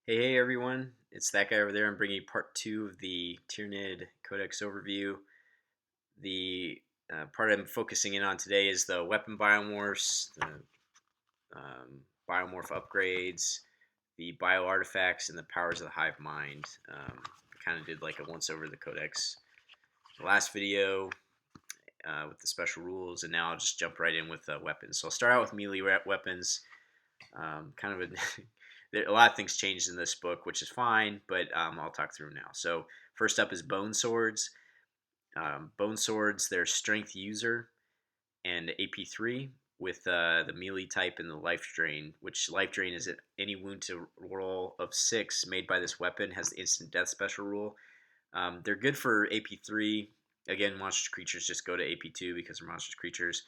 Hey everyone, it's that guy over there. I'm bringing you part two of the Tyranid Codex overview. The part I'm focusing in on today is the weapon biomorphs, the biomorph upgrades, the bio artifacts, and the powers of the hive mind. Kind of did like a once over the Codex the last video with the special rules, and now I'll just jump right in with weapons. So I'll start out with melee weapons. Kind of a a lot of things changed in this book, which is fine, but I'll talk through them now. So first up is bone swords. Bone swords, they're strength user and AP3 with the melee type and the life drain, which life drain is any wound to roll of 6 made by this weapon has the instant death special rule. They're good for AP3. Again, monstrous creatures just go to AP2 because they're monstrous creatures.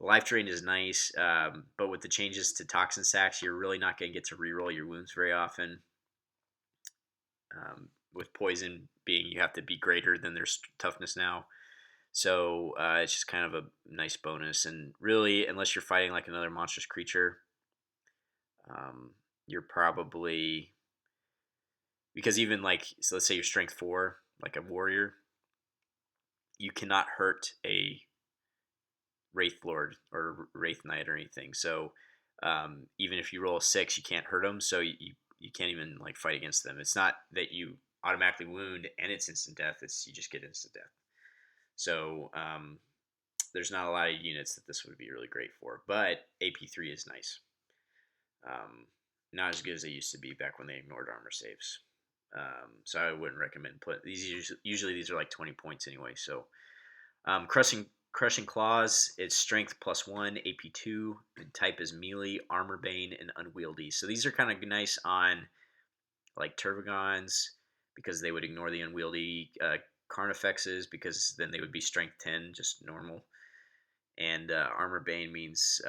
The life drain is nice, but with the changes to toxin sacks, you're really not going to get to reroll your wounds very often. With poison being, you have to be greater than their toughness now. So it's just kind of a nice bonus. And really, unless you're fighting like another monstrous creature, you're probably, because even like, so let's say you're strength 4, like a warrior, you cannot hurt a Wraith Lord or Wraith Knight or anything. So even if you roll a 6, you can't hurt them. So you can't even like fight against them. It's not that you automatically wound and it's instant death. It's you just get instant death. So there's not a lot of units that this would be really great for. But AP3 is nice. Not as good as they used to be back when they ignored armor saves. So I wouldn't recommend put these. Usually these are like 20 points anyway. So Crushing Claws, it's strength +1, AP2. The type is melee, armor bane, and unwieldy. So these are kind of nice on like Tervagons because they would ignore the unwieldy Carnifexes because then they would be strength 10, just normal. And armor bane means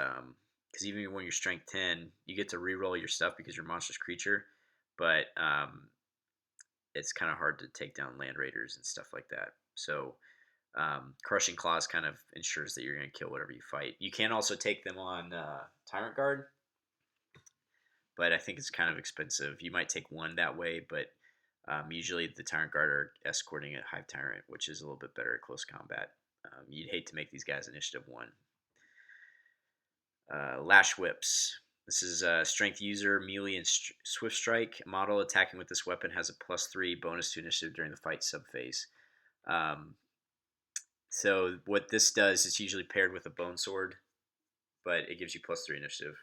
because even when you're strength 10, you get to reroll your stuff because you're a monstrous creature, but it's kind of hard to take down land raiders and stuff like that. So Crushing Claws kind of ensures that you're going to kill whatever you fight. You can also take them on Tyrant Guard, but I think it's kind of expensive. You might take one that way, but usually the Tyrant Guard are escorting a Hive Tyrant, which is a little bit better at close combat. You'd hate to make these guys initiative 1. Lash Whips. This is Strength User, Melee, and Swift Strike. Model attacking with this weapon has a +3 bonus to initiative during the fight subphase. So what this does is usually paired with a bone sword, but it gives you +3 initiative.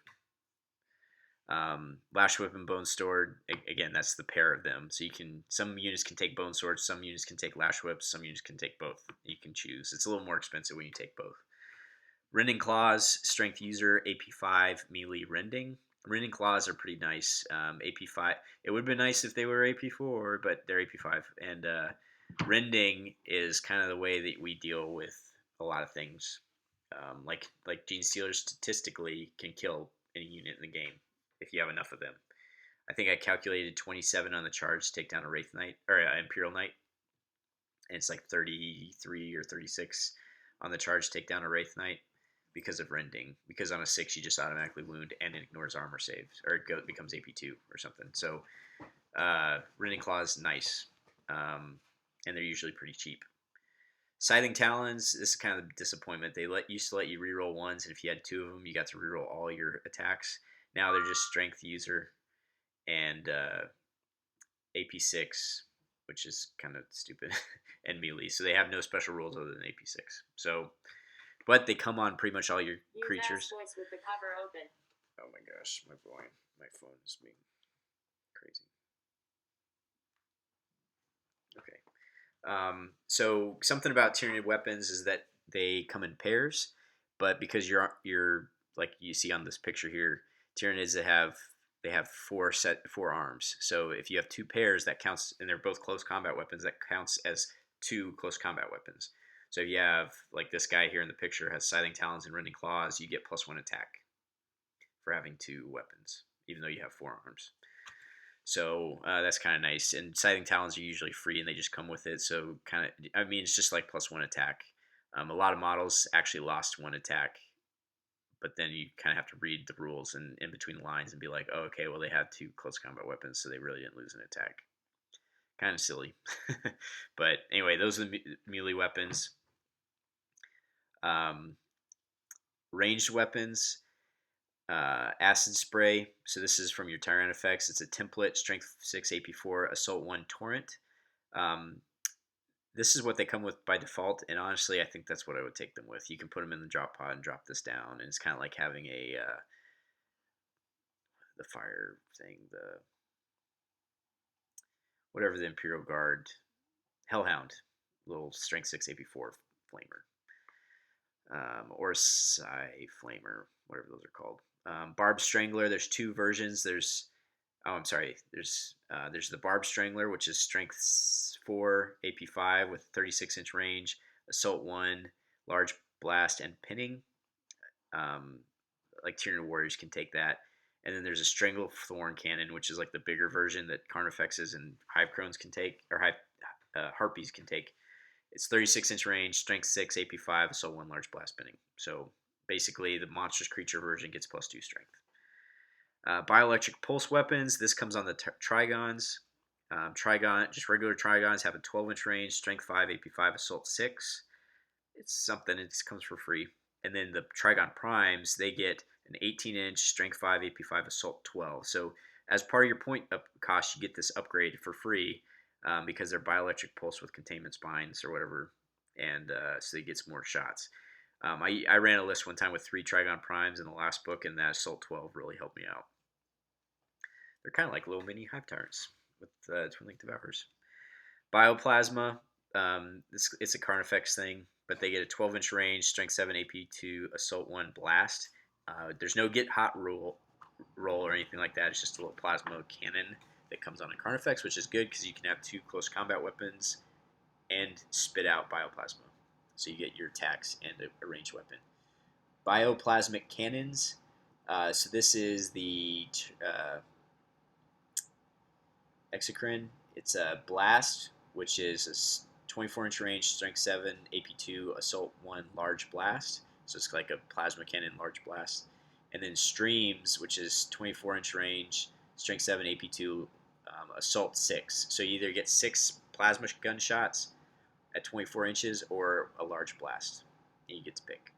Lash Whip and Bone Sword, again, that's the pair of them. So some units can take Bone Swords, some units can take Lash Whips, some units can take both. You can choose. It's a little more expensive when you take both. Rending Claws, Strength User, AP5, Melee Rending. Rending Claws are pretty nice. AP5. It would have been nice if they were AP4, but they're AP5. And rending is kind of the way that we deal with a lot of things. Like Gene Stealers statistically can kill any unit in the game if you have enough of them. I think I calculated 27 on the charge to take down a Wraith Knight or Imperial Knight, and it's like 33 or 36 on the charge to take down a Wraith Knight because of rending. Because on a 6 you just automatically wound and it ignores armor saves, or it becomes AP2 or something. So rending Claws, nice. And they're usually pretty cheap. Scything Talons, this is kind of a disappointment. They used to let you reroll ones, and if you had 2 of them, you got to reroll all your attacks. Now they're just Strength User and AP6, which is kind of stupid, and Melee. So they have no special rules other than AP6. So, but they come on pretty much all your creatures. Voice with the cover open. Oh my gosh, my phone is being crazy. Okay. So something about Tyranid weapons is that they come in pairs, but because you're like you see on this picture here, Tyranids that they have 4 arms. So if you have 2 pairs, that counts, and they're both close combat weapons. That counts as 2 close combat weapons. So if you have like this guy here in the picture has Scything Talons and Rending Claws, you get +1 attack for having 2 weapons, even though you have 4 arms. So that's kind of nice. And Scything Talons are usually free and they just come with it. So it's just like +1 attack. A lot of models actually lost 1 attack but then you kind of have to read the rules and in between the lines and be like, oh, okay, well they have 2 close combat weapons, so they really didn't lose an attack. Kind of silly. But anyway, those are the melee weapons. Um, Ranged weapons, acid spray. So this is from your Tyrant effects. It's a template, strength 6, AP4, assault 1 torrent. This is what they come with by default, and honestly, I think that's what I would take them with. You can put them in the drop pod and drop this down, and it's kind of like having a the fire thing, the whatever the Imperial Guard, Hellhound, little strength 6 AP4 flamer, or a Psy flamer, whatever those are called. Barb Strangler. There's 2 versions. I'm sorry. There's the Barb Strangler, which is strength 4 AP5 with 36-inch range, assault 1, large blast, and pinning. Like Tyranid warriors can take that. And then there's a Stranglethorn cannon, which is like the bigger version that Carnifexes and Hive Crones can take, or Harpies can take. It's 36-inch range, strength 6, AP5, assault 1, large blast, pinning. So basically, the monstrous creature version gets +2 strength. Bioelectric pulse weapons. This comes on the Trigons. Just regular Trigons have a 12-inch range, strength 5, AP5, assault 6. It's something. It just comes for free. And then the Trigon Primes, they get an 18-inch, strength 5, AP5, assault 12. So as part of your point up cost, you get this upgrade for free because they're bioelectric pulse with containment spines or whatever, and so they get some more shots. I ran a list one time with 3 Trigon Primes in the last book, and that assault 12 really helped me out. They're kind of like little mini Hive Tyrants with Twin Link Devourers. Bioplasma, it's a Carnifex thing, but they get a 12-inch range, strength 7, AP2, assault 1, blast. There's no get hot roll or anything like that. It's just a little plasma cannon that comes on a Carnifex, which is good because you can have 2 close combat weapons and spit out bioplasma. So you get your attacks and a ranged weapon. Bioplasmic cannons. So this is the Exocrine. It's a blast, which is a 24-inch range, strength 7, AP2, assault 1, large blast. So it's like a plasma cannon, large blast. And then streams, which is 24-inch range, strength 7, AP2, assault 6. So you either get 6 plasma gunshots at 24 inches or a large blast. And you get to pick.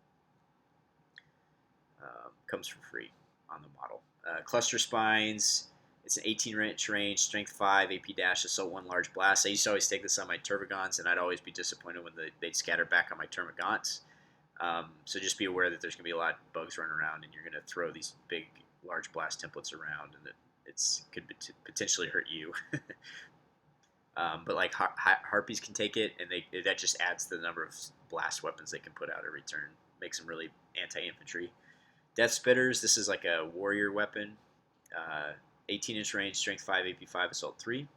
Comes for free on the model. Cluster spines. It's an 18-inch range, strength 5, AP dash, assault 1, large blast. I used to always take this on my Termagants, and I'd always be disappointed when they'd scatter back on my Termagants. So just be aware that there's going to be a lot of bugs running around, and you're going to throw these big, large blast templates around, and it could potentially hurt you. But like Harpies can take it, and that just adds the number of blast weapons they can put out every turn. Makes them really anti-infantry. Death Spitters, this is like a warrior weapon. 18-inch range, strength 5, AP5, assault 3.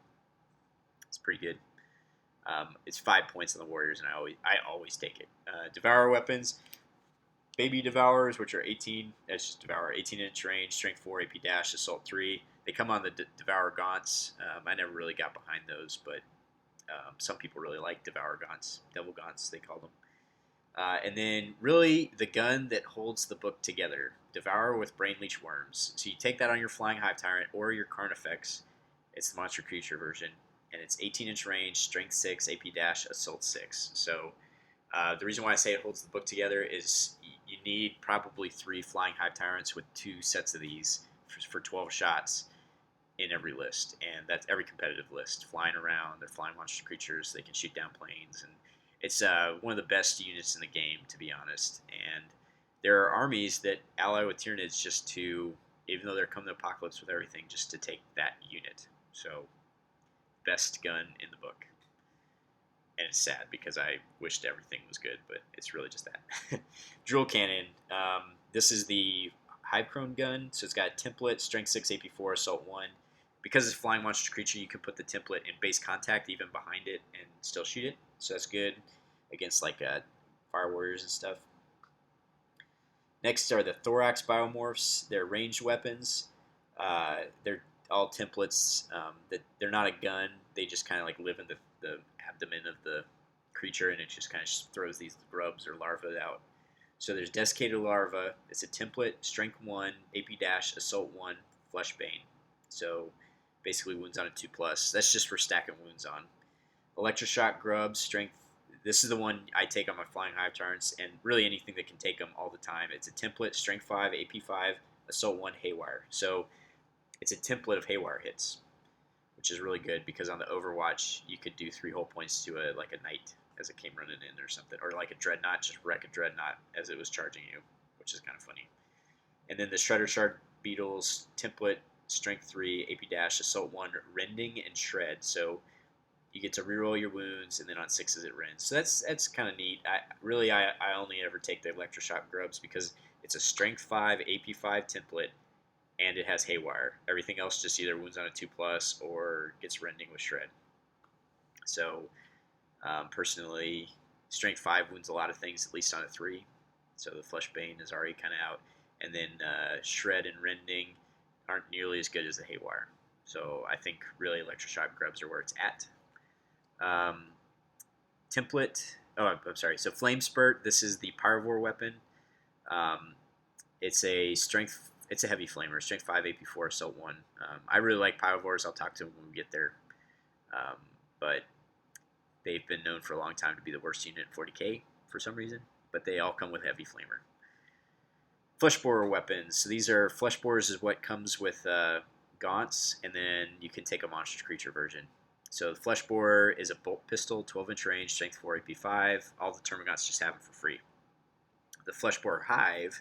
It's pretty good. It's 5 points on the warriors, and I always take it. Devourer weapons, baby Devourers, which are 18. That's just Devourer, 18-inch range, strength 4, AP dash, assault 3. They come on the Devourer Gaunts. I never really got behind those, but some people really like Devourer Gaunts, Devil Gaunts, they call them. And then really the gun that holds the book together, Devourer with Brain Leech Worms. So you take that on your Flying Hive Tyrant or your Carnifex. It's the Monster Creature version, and it's 18-inch range, strength 6, AP dash, assault 6. So the reason why I say it holds the book together is you need probably 3 Flying Hive Tyrants with 2 sets of these for 12 shots in every list, and that's every competitive list. Flying around, they're flying monster creatures, they can shoot down planes, and it's one of the best units in the game, to be honest. And there are armies that ally with Tyranids just to, even though they're coming to Apocalypse with everything, just to take that unit. So, best gun in the book. And it's sad because I wished everything was good, but it's really just that. Drill Cannon. This is the Hive Crone gun. So it's got a template, strength 6, AP4, assault 1. Because it's flying monster creature, you can put the template in base contact even behind it and still shoot it. So that's good against like fire warriors and stuff. Next are the Thorax Biomorphs. They're ranged weapons. They're all templates. That they're not a gun. They just kind of like live in the abdomen of the creature, and it just kind of throws these grubs or larvae out. So there's Desiccated Larva. It's a template, Strength 1, AP Dash, Assault 1, Flesh Bane. So basically wounds on a 2+. That's just for stacking wounds on. Electroshock Grubs, Strength. This is the one I take on my Flying Hive Tyrants, and really anything that can take them all the time. It's a template, Strength 5, AP 5, Assault 1, Haywire. So it's a template of Haywire hits, which is really good because on the Overwatch, you could do 3 whole points to a Knight as it came running in or something, or like a Dreadnought, just wreck a Dreadnought as it was charging you, which is kind of funny. And then the Shredder Shard Beetles, template, Strength 3, AP Dash, Assault 1, Rending, and Shred. So you get to reroll your wounds, and then on 6s it rends. So that's kind of neat. I only ever take the Electroshock Grubs because it's a Strength 5, AP 5 template, and it has Haywire. Everything else just either wounds on a 2+ or gets rending with Shred. So personally, Strength 5 wounds a lot of things, at least on a 3. So the Flesh Bane is already kind of out. And then Shred and Rending aren't nearly as good as the Haywire. So I think really Electroshock Grubs are where it's at. Template. Oh, I'm sorry. So Flame Spurt. This is the Pyrivore weapon. It's a strength. It's a heavy flamer. Strength 5, AP 4, Assault 1. I really like Pyrivores. I'll talk to them when we get there. But they've been known for a long time to be the worst unit in 40k for some reason. But they all come with heavy flamer. Flesh Borer weapons. So these are Flesh Borers is what comes with gaunts, and then you can take a monster creature version. So the Flesh Borer is a bolt pistol, 12-inch range, strength 4, AP 5. All the Termagants just have it for free. The Flesh Borer Hive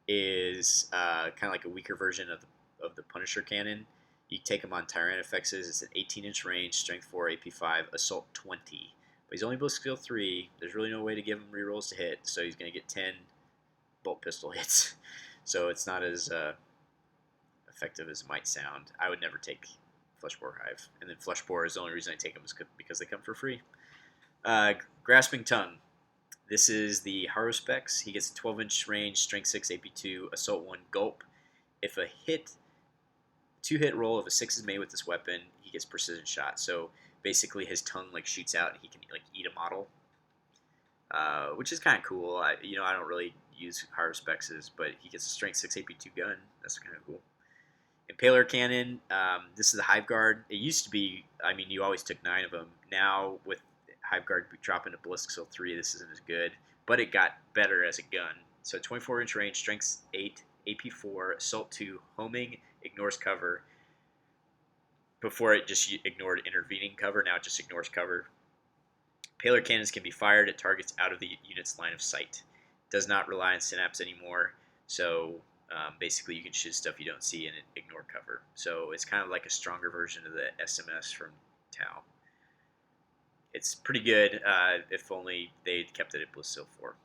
is kind of like a weaker version of the Punisher cannon. You take him on Tyrannifexes. It's an 18-inch range, strength 4, AP 5, assault 20. But he's only both skill 3. There's really no way to give him rerolls to hit, so he's going to get 10 bolt pistol hits. So it's not as effective as it might sound. I would never take Flesh Borer Hive. And then Flesh Borer is the only reason I take them is because they come for free. Grasping Tongue. This is the Haruspex. He gets a 12-inch range, strength 6, AP 2, assault 1, gulp. If a 2-hit roll of a 6 is made with this weapon, he gets precision shot. So basically his tongue shoots out and he can eat a model, which is kind of cool. I don't really use Haruspexes, but he gets a strength 6 AP 2 gun. That's kind of cool. Impaler Cannon. This is the Hive Guard. It used to be, you always took 9 of them. Now with Hive Guard dropping to Ballistic Skill 3, this isn't as good, but it got better as a gun. So 24-inch range, strength 8, AP 4, assault 2, homing, ignores cover. Before it just ignored intervening cover, now it just ignores cover. Impaler Cannons can be fired at targets out of the unit's line of sight. Does not rely on synapse anymore, so basically you can shoot stuff you don't see and ignore cover. So it's kind of like a stronger version of the SMS from Tau. It's pretty good, if only they'd kept it at Blisssteel 4.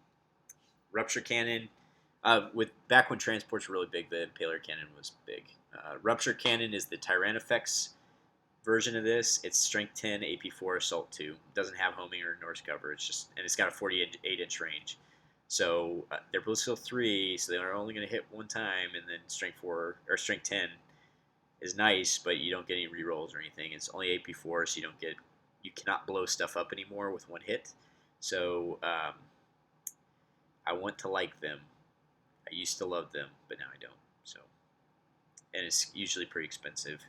Rupture Cannon. Back when transports were really big, the Impaler Cannon was big. Rupture Cannon is the Tyrannifex version of this. It's strength 10, AP 4, assault 2. It doesn't have homing or Norse cover. It's got a 48-inch range. So they're Blisssteel 3, so they're only going to hit one time, and then strength 4 or strength 10 is nice, but you don't get any rerolls or anything. It's only AP 4, so you cannot blow stuff up anymore with one hit. So I want to like them. I used to love them, but now I don't. So, and it's usually pretty expensive.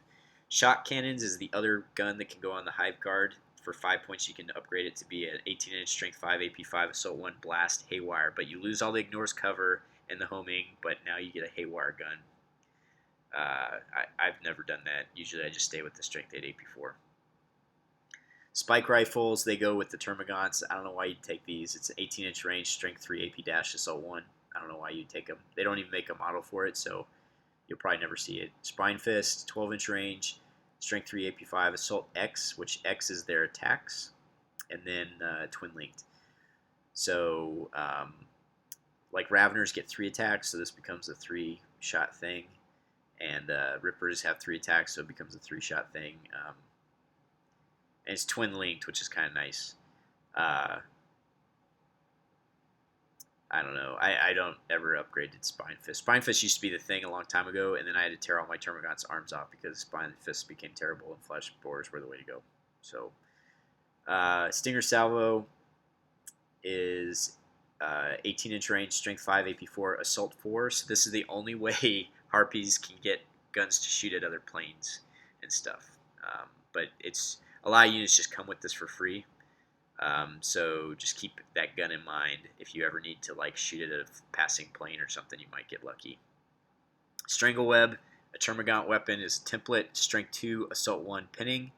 Shock Cannons is the other gun that can go on the Hive Guard. For 5 points, you can upgrade it to be an 18-inch strength 5, AP 5, assault 1, blast, haywire. But you lose all the ignores cover and the homing, but now you get a haywire gun. I've never done that. Usually I just stay with the strength 8, AP 4. Spike rifles, they go with the Termagants. I don't know why you'd take these. It's an 18-inch range, strength 3, AP dash, assault 1. I don't know why you'd take them. They don't even make a model for it, so you'll probably never see it. Spine Fist, 12-inch range, strength 3, AP 5, assault X, which X is their attacks, and then twin linked. So, like Raveners get 3 attacks, so this becomes a 3-shot thing, and Rippers have 3 attacks, so it becomes a 3-shot thing. And it's twin linked, which is kind of nice. I don't know. I don't ever upgrade to Spine Fist. Spine Fist used to be the thing a long time ago, and then I had to tear all my Termagant's arms off because Spine Fists became terrible and Flesh Borers were the way to go. So, Stinger Salvo is 18-inch range, strength 5, AP4, assault 4. So this is the only way harpies can get guns to shoot at other planes and stuff. But it's a lot of units just come with this for free. So just keep that gun in mind if you ever need to like shoot it at a passing plane or something. You might get lucky. Strangleweb, a termagant weapon, is template, strength 2, assault 1, pinning.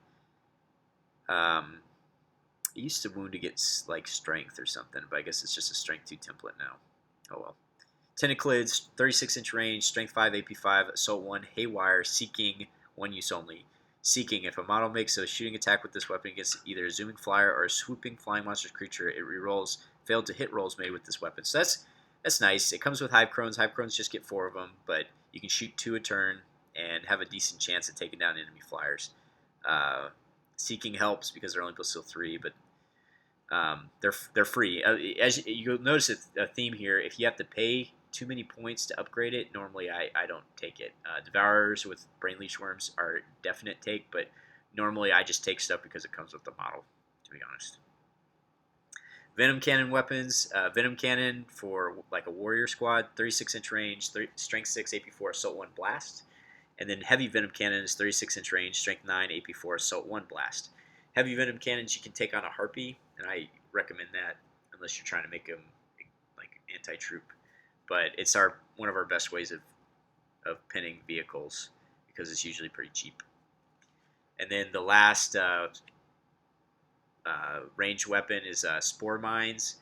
It used to wound to get like strength or something, but I guess it's just a strength 2 template now. Oh well. Tentaclids, 36-inch range, strength 5, AP5, assault 1, haywire, seeking, one use only. Seeking, if a model makes a shooting attack with this weapon against either a zooming flyer or a swooping flying monster creature, it rerolls failed to hit rolls made with this weapon. So that's nice. It comes with Hive Crones. Hive Crones just get 4 of them, but you can shoot 2 a turn and have a decent chance at taking down enemy flyers. Seeking helps because they're only supposed to steal 3, but they're free. As you'll notice a theme here, if you have to pay too many points to upgrade it, normally I don't take it. Devourers with Brain Leech Worms are definite take, but normally I just take stuff because it comes with the model, to be honest. Venom Cannon weapons. Venom Cannon for like a Warrior Squad, 36-inch range, strength 6, AP4, assault 1, blast. And then Heavy Venom Cannon is 36-inch range, strength 9, AP4, assault 1, blast. Heavy Venom Cannons you can take on a Harpy, and I recommend that unless you're trying to make them like anti-troop. But it's one of our best ways of pinning vehicles because it's usually pretty cheap. And then the last range weapon is Spore Mines.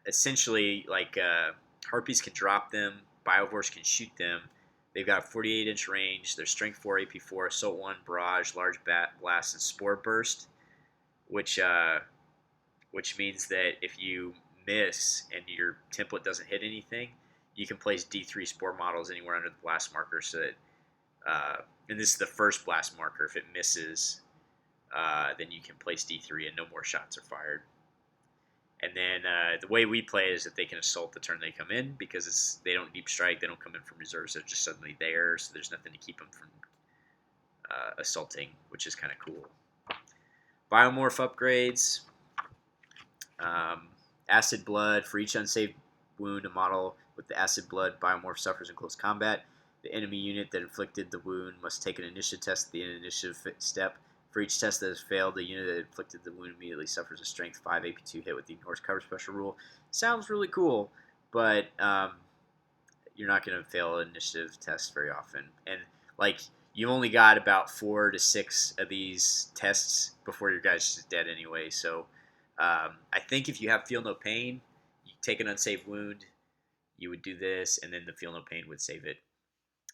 Essentially, like Harpies can drop them, Biomorphs can shoot them. They've got a 48-inch range. They're strength 4, AP4, assault 1, barrage, large blast, and spore burst, which means that if you miss and your template doesn't hit anything, you can place D3 spore models anywhere under the blast marker. So that, and this is the first blast marker. If it misses, then you can place D3 and no more shots are fired. And then the way we play is that they can assault the turn they come in because they don't deep strike, they don't come in from reserves, they're just suddenly there, so there's nothing to keep them from assaulting, which is kind of cool. Biomorph upgrades. Acid Blood. For each unsaved wound a model with the Acid Blood Biomorph suffers in close combat, the enemy unit that inflicted the wound must take an initiative test at the end of the initiative step. For each test that has failed, the unit that inflicted the wound immediately suffers a Strength 5 AP2 hit with the Ignores Cover special rule. Sounds really cool, but you're not going to fail an initiative test very often. And like you only got about 4 to 6 of these tests before your guy's just dead anyway. So I think if you have Feel No Pain, you take an unsaved wound, you would do this, and then the Feel No Pain would save it.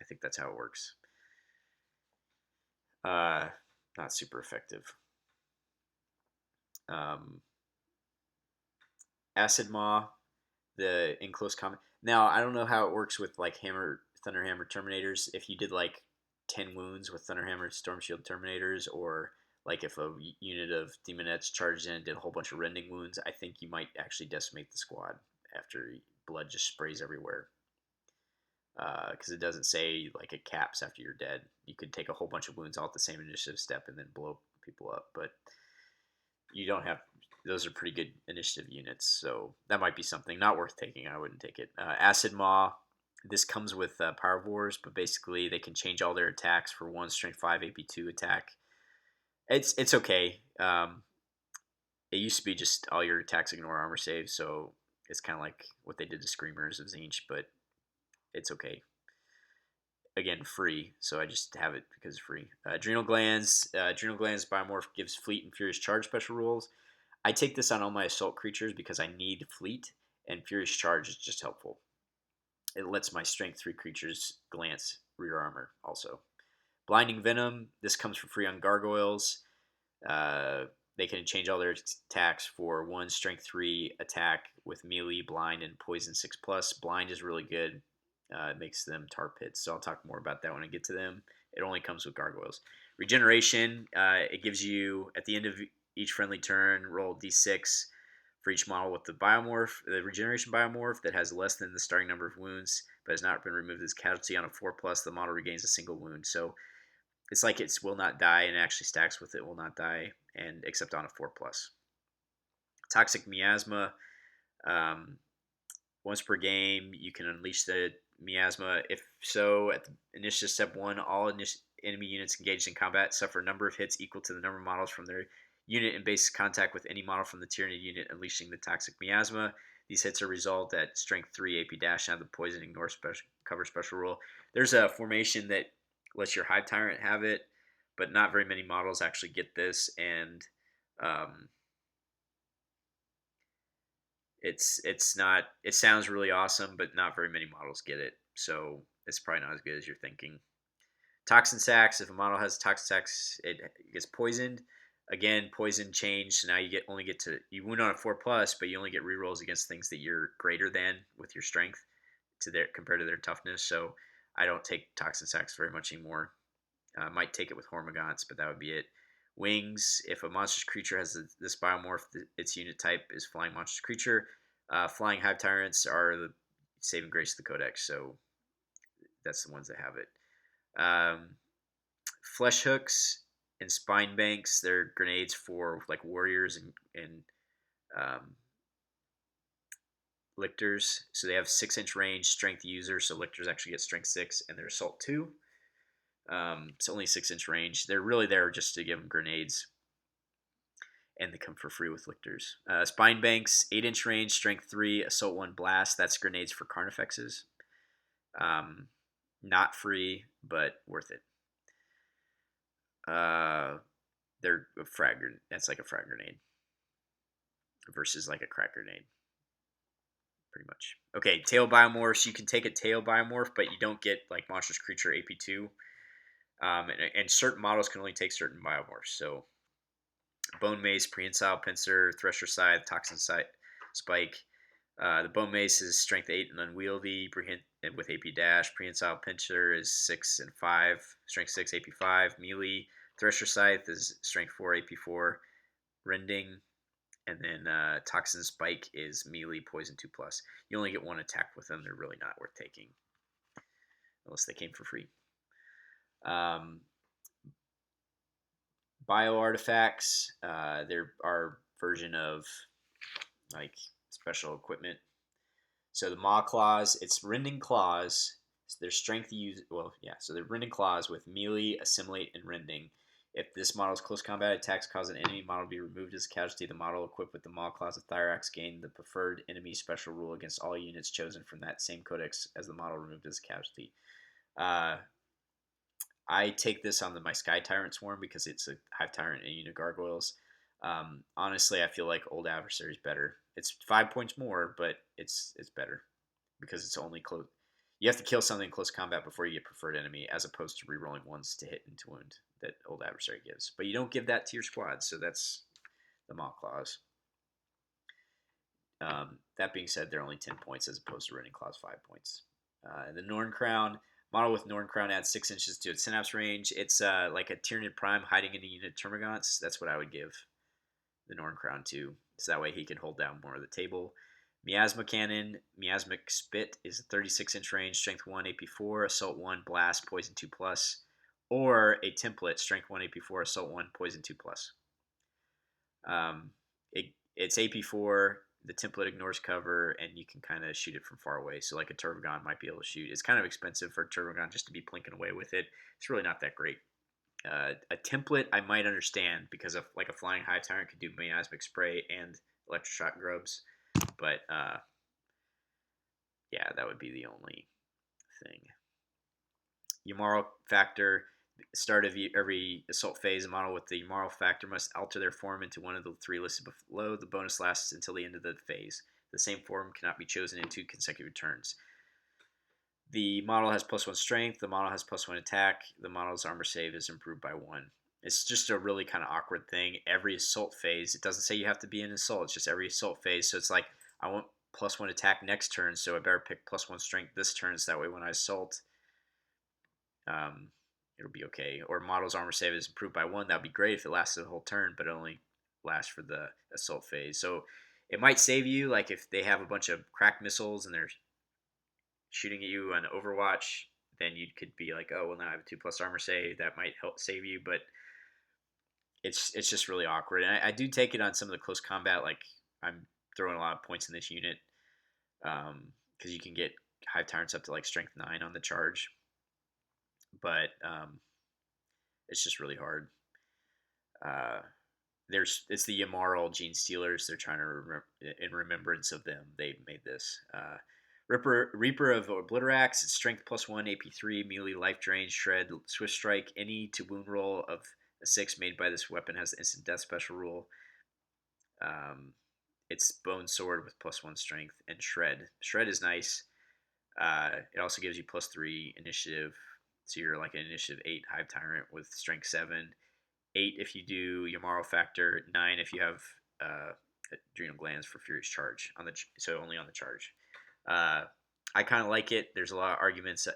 I think that's how it works. Not super effective. Acid Maw, the in close combat. Now I don't know how it works with like Thunderhammer Terminators. If you did like 10 wounds with Thunderhammer Storm Shield Terminators, or like if a unit of Demonettes charged in and did a whole bunch of rending wounds, I think you might actually decimate the squad after blood just sprays everywhere. Because it doesn't say like it caps after you're dead. You could take a whole bunch of wounds all at the same initiative step and then blow people up, but you don't have. Those are pretty good initiative units, so that might be something not worth taking. I wouldn't take it. Acid Maw. This comes with Power of Wars, but basically they can change all their attacks for 1 Strength 5 AP2 attack. It's okay. It used to be just all your attacks ignore armor saves, so it's kind of like what they did to Screamers of Zinch, but it's okay. Again, free, so I just have it because it's free. Adrenal Glands. Adrenal Glands Biomorph gives Fleet and Furious Charge special rules. I take this on all my assault creatures because I need Fleet, and Furious Charge is just helpful. It lets my Strength 3 creatures glance rear armor also. Blinding Venom. This comes for free on Gargoyles. They can change all their attacks for 1 Strength 3 attack with melee, blind, and poison 6+. Blind is really good. It makes them tar pits, so I'll talk more about that when I get to them. It only comes with Gargoyles. Regeneration, it gives you, at the end of each friendly turn, roll d6 for each model with the Regeneration Biomorph that has less than the starting number of wounds, but has not been removed as casualty on a 4+, the model regains a single wound. So it's like it will not die, and it actually stacks with it will not die, and except on a 4+. Toxic Miasma. Um, Once per game, you can unleash the miasma. If so, at the initiative step 1, all enemy units engaged in combat suffer a number of hits equal to the number of models from their unit in base contact with any model from the Tyranid unit unleashing the toxic miasma. These hits are resolved at strength 3 AP dash out of the poison ignore special cover special rule. There's a formation that lets your Hive Tyrant have it, but not very many models actually get this, and um, it's not. It sounds really awesome, but not very many models get it, so it's probably not as good as you're thinking. Toxin Sacs. If a model has Toxin Sacs, it gets poisoned. Again, poison change. So now only get to you wound on a 4+, but you only get rerolls against things that you're greater than with your strength to their compared to their toughness. So I don't take Toxin Sacs very much anymore. Might take it with Hormagaunts, but that would be it. Wings. If a monstrous creature has this biomorph, its unit type is flying monstrous creature. Flying Hive Tyrants are the saving grace of the Codex, so that's the ones that have it. Flesh hooks and spine banks. They're grenades for like warriors and lictors. So they have 6-inch range, strength user. So lictors actually get strength 6, and they're assault 2. It's only 6-inch range. They're really there just to give them grenades, and they come for free with lictors. Spine banks, 8-inch range, strength 3, assault 1, blast. That's grenades for carnifexes. Not free, but worth it. They're a frag. That's like a frag grenade versus like a crack grenade, pretty much. Okay, tail biomorphs. You can take a tail biomorph, but you don't get like monstrous creature AP2. And certain models can only take certain biomorphs. So Bone Mace, Prehensile Pincer, Thresher Scythe, Toxin Spike. The Bone Mace is strength 8 and unwieldy with AP dash. Prehensile Pincer is 6 and 5, strength 6, AP 5. Melee. Thresher Scythe is strength 4, AP 4. Rending. And then Toxin Spike is melee, poison 2+. You only get one attack with them. They're really not worth taking unless they came for free. Bio artifacts. There are version of like special equipment. So the Maw Claws, it's Rending Claws. So their strength so they're Rending Claws with melee, assimilate, and rending. If this model's close combat attacks cause an enemy model to be removed as a casualty, the model equipped with the Maw Claws of Thyrax gain the preferred enemy special rule against all units chosen from that same codex as the model removed as a casualty. I take this on my Sky Tyrant Swarm because it's a Hive Tyrant and unit gargoyles. Honestly, I feel like Old Adversary is better. It's 5 points more, but it's better because it's only close. You have to kill something in close combat before you get preferred enemy, as opposed to rerolling ones to hit and to wound that Old Adversary gives. But you don't give that to your squad, so that's the Maw Claws. That being said, they're only 10 points as opposed to Rending Claws 5 points. The Norn Crown. Model with Norn Crown adds 6 inches to its synapse range. It's like a Tyranid Prime hiding in a unit of Termagants. That's what I would give the Norn Crown to. So that way he can hold down more of the table. Miasma Cannon. Miasmic Spit is a 36-inch range, strength 1, AP 4, assault 1, blast, poison 2+. Or a template, strength 1, AP 4, assault 1, poison 2+. It's AP 4. The template ignores cover, and you can kind of shoot it from far away. So like a Turbogon might be able to shoot. It's kind of expensive for a Turbogon just to be plinking away with it. It's really not that great. A template I might understand because of like a Flying Hive Tyrant could do Miasmic Spray and Electroshock Grubs. But yeah, that would be the only thing. Yamaral Factor. Start of every assault phase, a model with the Yamaral Factor must alter their form into one of the 3 listed below. The bonus lasts until the end of the phase. The same form cannot be chosen in 2 consecutive turns. The model has +1 strength. The model has +1 attack. The model's armor save is improved by 1. It's just a really kind of awkward thing. Every assault phase, it doesn't say you have to be an assault. It's just every assault phase. So it's like, I want +1 attack next turn, so I better pick +1 strength this turn, so that way when I assault, it'll be okay. Or model's armor save is improved by 1. That would be great if it lasted the whole turn, but it only lasts for the assault phase. So it might save you, like if they have a bunch of crack missiles and they're shooting at you on Overwatch, then you could be like, oh, well, now I have a 2+ armor save. That might help save you, but it's just really awkward. And I do take it on some of the close combat, like I'm throwing a lot of points in this unit because you can get Hive Tyrants up to like strength 9 on the charge, but it's just really hard. It's the Yamaral Gene Stealers. They're trying to in remembrance of them. They made this. Reaper of Obliterax. It's strength +1, AP3, melee, life drain, shred, swift strike. Any to wound roll of a 6 made by this weapon has the instant death special rule. It's bone sword with +1 strength and shred. Shred is nice. It also gives you +3 initiative, so you're like an initiative 8 Hive Tyrant with strength 7. 8 if you do Yamaral Factor. 9 if you have adrenal glands for Furious Charge so only on the charge. I kind of like it. There's a lot of arguments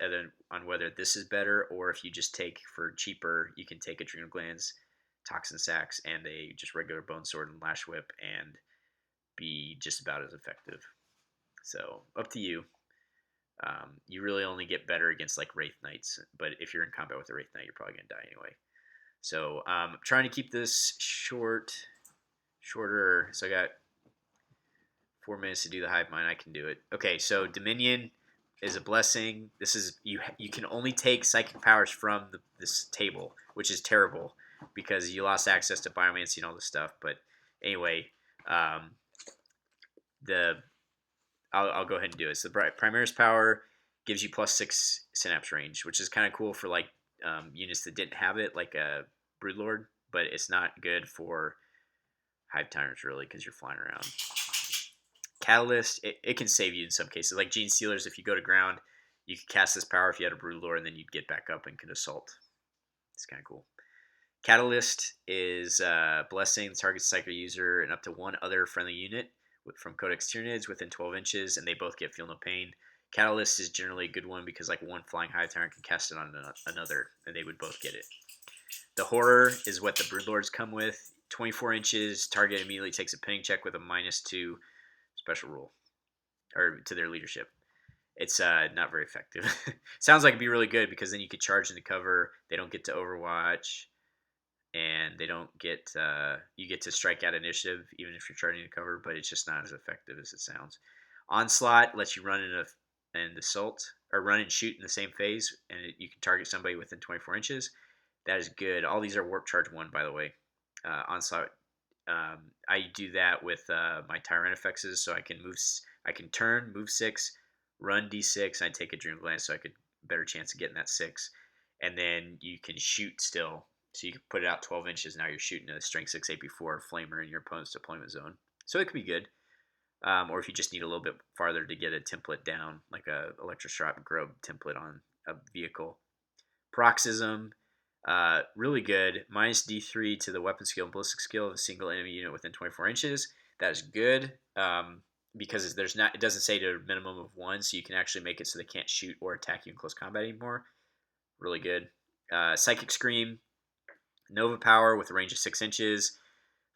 on whether this is better, or if you just take for cheaper, you can take adrenal glands, toxin sacks, and a just regular bone sword and lash whip, and be just about as effective. So up to you. You really only get better against like Wraith Knights, but if you're in combat with a Wraith Knight, you're probably gonna die anyway. So I'm trying to keep this shorter. So I got 4 minutes to do the hive mind. I can do it. Okay, so Dominion is a blessing. This is you can only take psychic powers from this table, which is terrible because you lost access to biomancy and all this stuff. But anyway, I'll go ahead and do it. So the Primaris power gives you +6 synapse range, which is kind of cool for like units that didn't have it, like a Broodlord, but it's not good for Hive Tyrants really because you're flying around. Catalyst, it can save you in some cases. Like Gene Stealers, if you go to ground, you could cast this power if you had a Broodlord, and then you'd get back up and could assault. It's kind of cool. Catalyst is blessing the target psychic user and up to one other friendly unit from Codex Tyranids within 12 inches, and they both get Feel No Pain. Catalyst is generally a good one because like one flying Hive Tyrant can cast it on another, and they would both get it. The Horror is what the Broodlords come with. 24 inches, target immediately takes a pinning check with a -2 special rule, or to their leadership. It's not very effective. Sounds like it'd be really good because then you could charge into cover. They don't get to Overwatch, and they don't get you get to strike out initiative even if you're charging to cover, but it's just not as effective as it sounds. Onslaught lets you run and assault, or run and shoot in the same phase, and you can target somebody within 24 inches. That is good. All these are warp charge 1, by the way. Onslaught. I do that with my Tyranifexes, so I can turn, move 6, run D6, and I take Adrenal Gland, so I could better chance of getting that 6. And then you can shoot still, so you can put it out 12 inches. Now you're shooting a Strength 6 AP4 Flamer in your opponent's deployment zone, so it could be good. Or if you just need a little bit farther to get a template down, like a Electroshock Grub template on a vehicle. Paroxysm. Really good. -D3 to the weapon skill and ballistic skill of a single enemy unit within 24 inches. That is good because it doesn't say to a minimum of 1, so you can actually make it so they can't shoot or attack you in close combat anymore. Really good. Psychic Scream. Nova power with a range of 6 inches.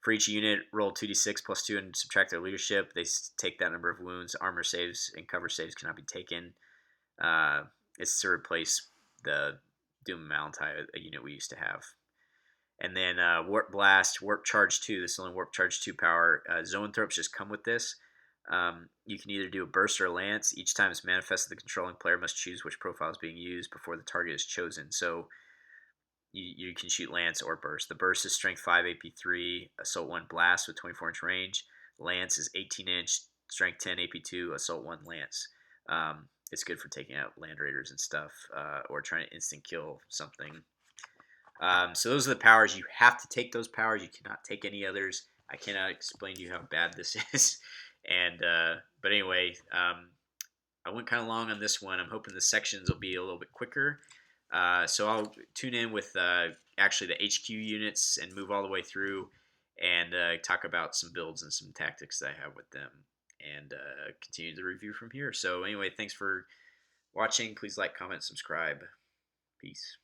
For each unit, roll 2d6 +2 and subtract their leadership. They take that number of wounds. Armor saves and cover saves cannot be taken. It's to replace the Doom Malantai, a unit we used to have. And then Warp Blast, Warp Charge 2. This is only Warp Charge 2 power. Zoanthropes just come with this. You can either do a Burst or a Lance. Each time it's manifested, the controlling player must choose which profile is being used before the target is chosen. So you can shoot Lance or Burst. The Burst is Strength 5 AP3, Assault 1 Blast with 24-inch range. Lance is 18-inch, Strength 10 AP2, Assault 1 Lance. It's good for taking out Land Raiders and stuff, or trying to instant kill something. So those are the powers. You have to take those powers. You cannot take any others. I cannot explain to you how bad this is. And but anyway, I went kind of long on this one. I'm hoping the sections will be a little bit quicker. So I'll tune in with actually the HQ units and move all the way through and talk about some builds and some tactics that I have with them, and continue the review from here. So anyway, thanks for watching. Please like, comment, subscribe. Peace.